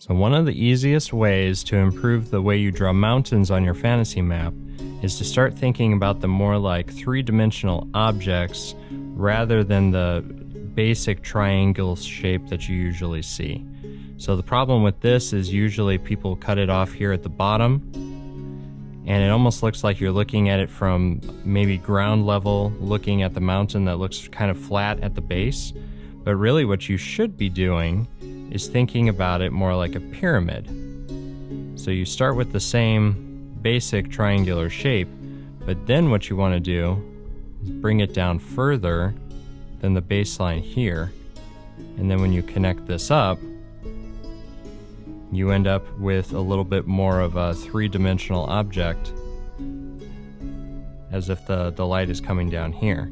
So one of the easiest ways to improve the way you draw mountains on your fantasy map is to start thinking about them more like three-dimensional objects rather than the basic triangle shape that you usually see. So the problem with this is usually people cut it off here at the bottom, and it almost looks like you're looking at it from maybe ground level, looking at the mountain that looks kind of flat at the base. But really what you should be doing is thinking about it more like a pyramid. So you start with the same basic triangular shape, but then what you want to do is bring it down further than the baseline here. And then when you connect this up, you end up with a little bit more of a three-dimensional object, as if the light is coming down here.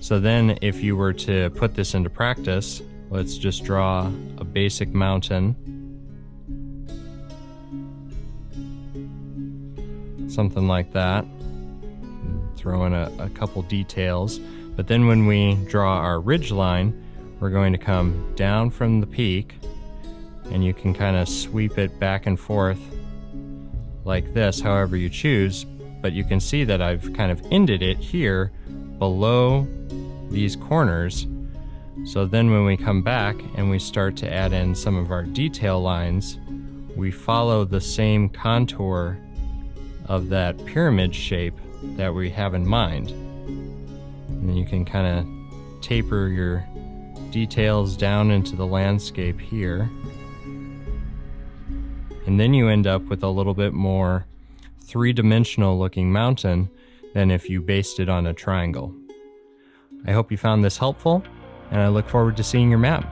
So then if you were to put this into practice, let's just draw a basic mountain. Something like that. Throw in a couple details. But then when we draw our ridge line, we're going to come down from the peak, and you can kind of sweep it back and forth like this, however you choose. But you can see that I've kind of ended it here below these corners. So then when we come back and we start to add in some of our detail lines, we follow the same contour of that pyramid shape that we have in mind. And then you can kind of taper your details down into the landscape here. And then you end up with a little bit more three-dimensional looking mountain than if you based it on a triangle. I hope you found this helpful, and I look forward to seeing your map.